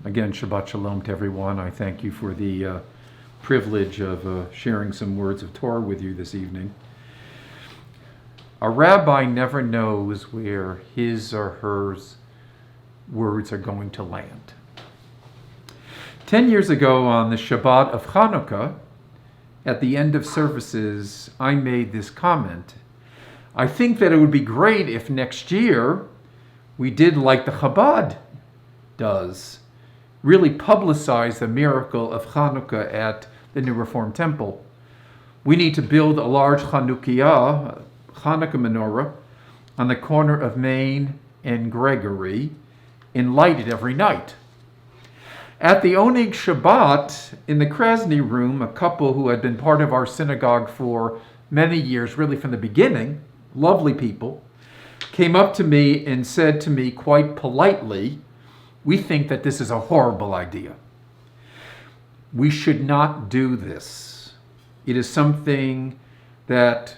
Again, Shabbat Shalom to everyone. I thank you for the privilege of sharing some words of Torah with you this evening. A rabbi never knows where his or her words are going to land. 10 years ago on the Shabbat of Hanukkah, at the end of services, I made this comment. I think that it would be great if next year we did like the Chabad does, really publicize the miracle of Hanukkah at the New Reform Temple. We need to build a large Chanukiah, Hanukkah menorah, on the corner of Main and Gregory and light it every night. At the Oneg Shabbat, in the Krasny room, a couple who had been part of our synagogue for many years, really from the beginning, lovely people, came up to me and said to me quite politely, "We think that this is a horrible idea. We should not do this. It is something that,"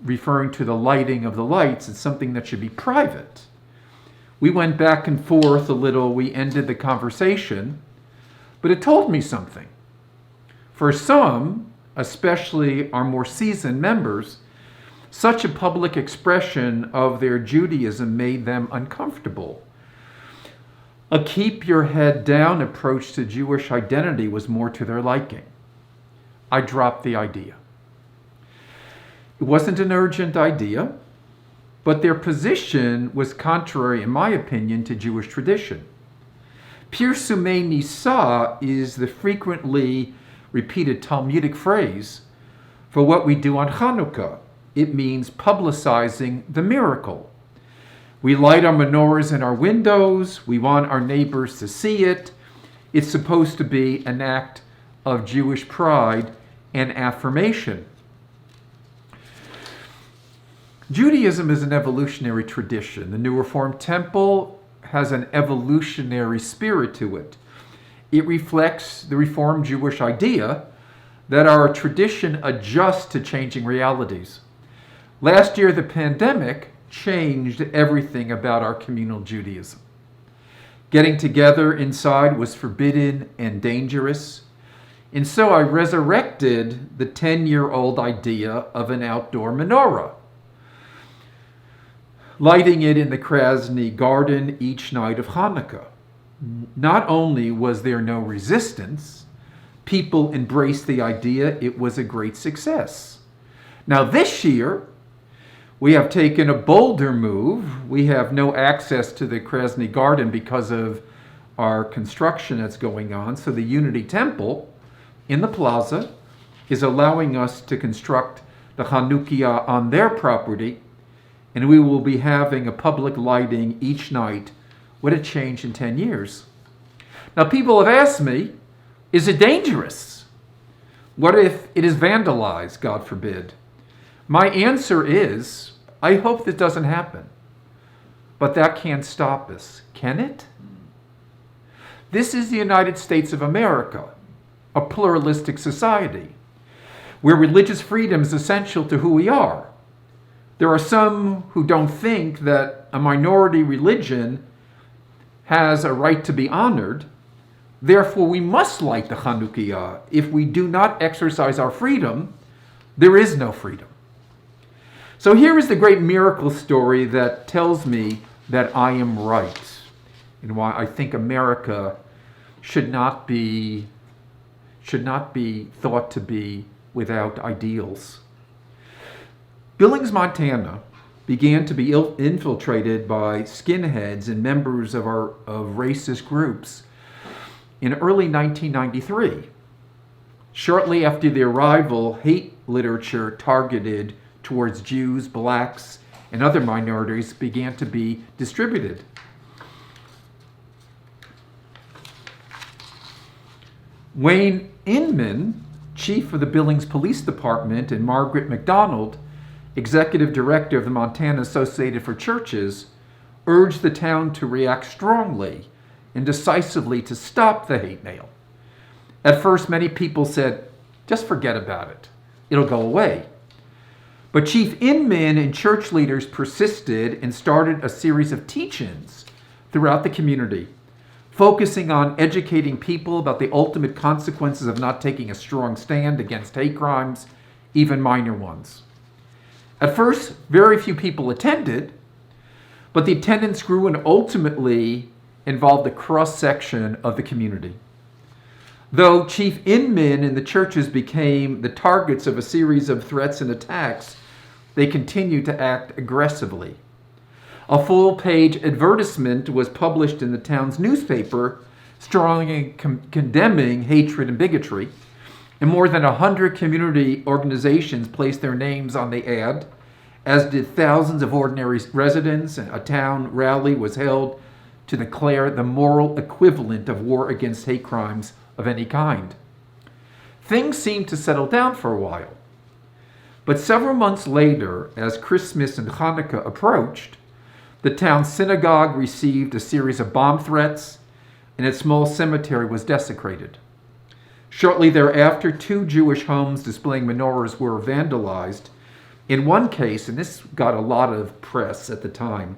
referring to the lighting of the lights, "it's something that should be private." We went back and forth a little. We ended the conversation, but it told me something. For some, especially our more seasoned members, such a public expression of their Judaism made them uncomfortable. A keep your head down approach to Jewish identity was more to their liking. I dropped the idea. It wasn't an urgent idea, but their position was contrary, in my opinion, to Jewish tradition. Pirsumei Nisa is the frequently repeated Talmudic phrase for what we do on Hanukkah. It means publicizing the miracle. We light our menorahs in our windows. We want our neighbors to see it. It's supposed to be an act of Jewish pride and affirmation. Judaism is an evolutionary tradition. The New Reform Temple has an evolutionary spirit to it. It reflects the Reformed Jewish idea that our tradition adjusts to changing realities. Last year, the pandemic changed everything about our communal Judaism. Getting together inside was forbidden and dangerous, and so I resurrected the 10-year-old idea of an outdoor menorah, lighting it in the Krasny garden each night of Hanukkah. Not only was there no resistance, people embraced the idea. It was a great success. Now this year, we have taken a bolder move. We have no access to the Krasny garden because of our construction that's going on. So the Unity Temple in the plaza is allowing us to construct the Chanukiah on their property, and we will be having a public lighting each night. What a change in 10 years. Now people have asked me, is it dangerous? What if it is vandalized, God forbid? My answer is, I hope that doesn't happen. But that can't stop us, can it? This is the United States of America, a pluralistic society, where religious freedom is essential to who we are. There are some who don't think that a minority religion has a right to be honored. Therefore, we must light the Chanukiah. If we do not exercise our freedom, there is no freedom. So here is the great miracle story that tells me that I am right and why I think America should not be thought to be without ideals. Billings, Montana began to be infiltrated by skinheads and members of racist groups in early 1993. Shortly after the arrival, hate literature targeted towards Jews, blacks, and other minorities began to be distributed. Wayne Inman, chief of the Billings Police Department, and Margaret McDonald, executive director of the Montana Association for Churches, urged the town to react strongly and decisively to stop the hate mail. At first, many people said, just forget about it. It'll go away. But Chief Inman and church leaders persisted and started a series of teach-ins throughout the community, focusing on educating people about the ultimate consequences of not taking a strong stand against hate crimes, even minor ones. At first, very few people attended, but the attendance grew and ultimately involved a cross-section of the community. Though chief inmen in the churches became the targets of a series of threats and attacks, they continued to act aggressively. A full-page advertisement was published in the town's newspaper, strongly condemning hatred and bigotry, and more than 100 community organizations placed their names on the ad, as did thousands of ordinary residents. A town rally was held to declare the moral equivalent of war against hate crimes of any kind. Things seemed to settle down for a while. But several months later, as Christmas and Hanukkah approached, the town's synagogue received a series of bomb threats, and its small cemetery was desecrated. Shortly thereafter, 2 Jewish homes displaying menorahs were vandalized. In one case, and this got a lot of press at the time,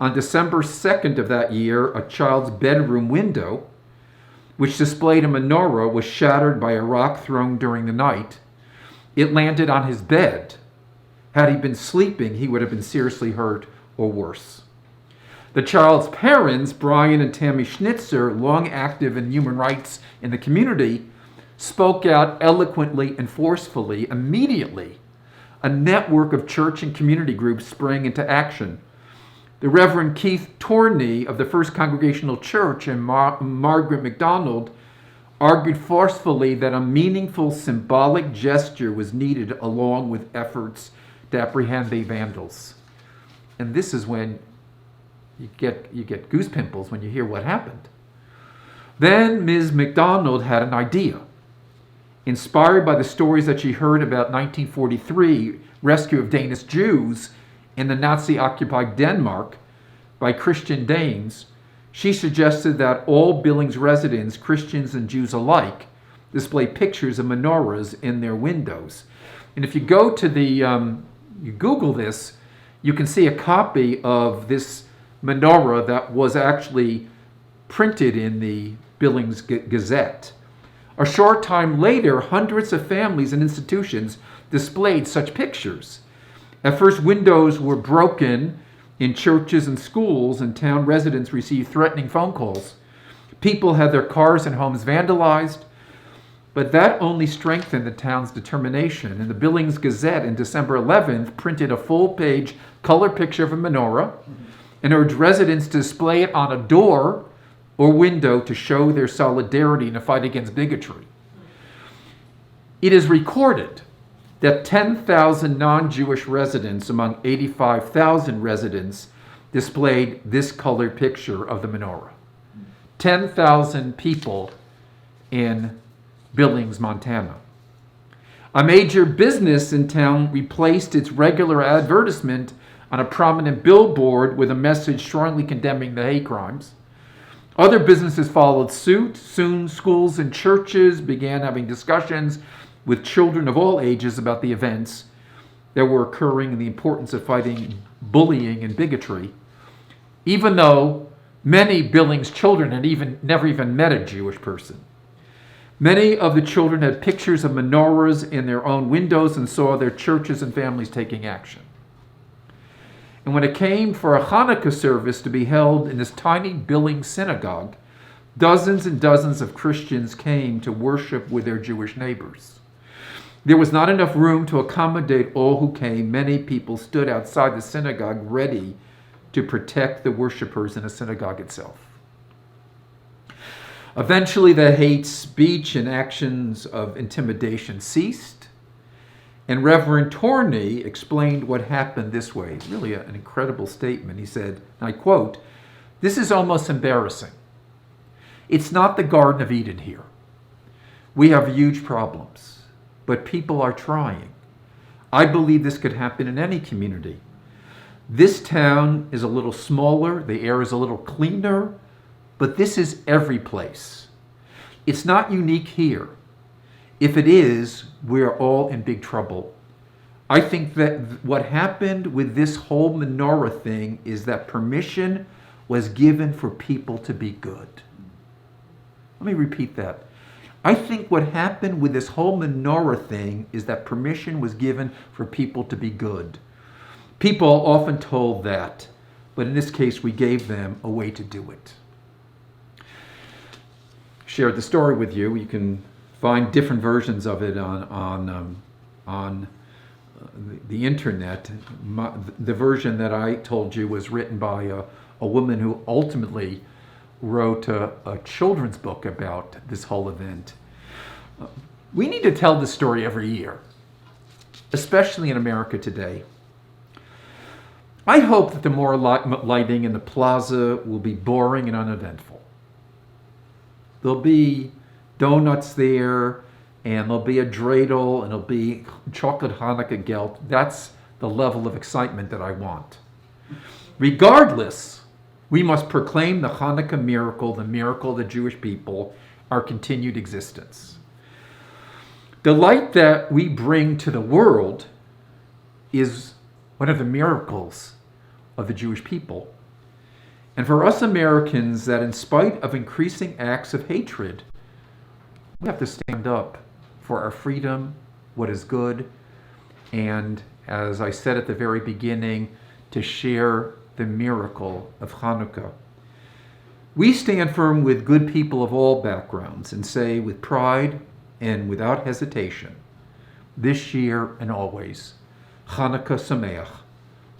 on December 2nd of that year, a child's bedroom window, which displayed a menorah, was shattered by a rock thrown during the night. It landed on his bed. Had he been sleeping, he would have been seriously hurt or worse. The child's parents, Brian and Tammy Schnitzer, long active in human rights in the community, spoke out eloquently and forcefully. Immediately, a network of church and community groups sprang into action. The Reverend Keith Torney of the First Congregational Church and Margaret MacDonald argued forcefully that a meaningful symbolic gesture was needed along with efforts to apprehend the vandals. And this is when you get goose pimples when you hear what happened. Then Ms. MacDonald had an idea. Inspired by the stories that she heard about 1943 rescue of Danish Jews in the Nazi-occupied Denmark by Christian Danes, she suggested that all Billings residents, Christians and Jews alike, display pictures of menorahs in their windows. And if you go to you Google this, you can see a copy of this menorah that was actually printed in the Billings Gazette. A short time later, hundreds of families and institutions displayed such pictures. At first, windows were broken in churches and schools, and town residents received threatening phone calls. People had their cars and homes vandalized, but that only strengthened the town's determination. And the Billings Gazette in December 11th printed a full-page color picture of a menorah and urged residents to display it on a door or window to show their solidarity in the fight against bigotry. It is recorded that 10,000 non-Jewish residents among 85,000 residents displayed this colored picture of the menorah. 10,000 people in Billings, Montana. A major business in town replaced its regular advertisement on a prominent billboard with a message strongly condemning the hate crimes. Other businesses followed suit. Soon, schools and churches began having discussions with children of all ages about the events that were occurring and the importance of fighting bullying and bigotry, even though many Billings children had never even met a Jewish person. Many of the children had pictures of menorahs in their own windows and saw their churches and families taking action. And when it came for a Hanukkah service to be held in this tiny Billings synagogue, dozens and dozens of Christians came to worship with their Jewish neighbors. There was not enough room to accommodate all who came. Many people stood outside the synagogue ready to protect the worshipers in the synagogue itself. Eventually, the hate speech and actions of intimidation ceased, and Reverend Torney explained what happened this way. Really an incredible statement. He said, and I quote, "This is almost embarrassing. It's not the Garden of Eden here. We have huge problems, but people are trying. I believe this could happen in any community. This town is a little smaller, the air is a little cleaner, but this is every place. It's not unique here. If it is, we're all in big trouble. I think that what happened with this whole menorah thing is that permission was given for people to be good." Let me repeat that. I think what happened with this whole menorah thing is that permission was given for people to be good. People are often told that, but in this case, we gave them a way to do it. Shared the story with you. You can find different versions of it on the internet. The version that I told you was written by a woman who ultimately wrote a children's book about this whole event. We need to tell this story every year, especially in America today. I hope that the more lighting in the plaza will be boring and uneventful. There'll be donuts there, and there'll be a dreidel, and there'll be chocolate Hanukkah gelt. That's the level of excitement that I want. Regardless, we must proclaim the Hanukkah miracle, the miracle of the Jewish people, our continued existence. The light that we bring to the world is one of the miracles of the Jewish people. And for us Americans, that in spite of increasing acts of hatred, we have to stand up for our freedom, what is good, and as I said at the very beginning, to share the miracle of Hanukkah. We stand firm with good people of all backgrounds and say with pride and without hesitation, this year and always, Hanukkah Sameach,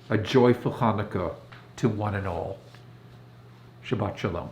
a joyful Hanukkah to one and all. Shabbat Shalom.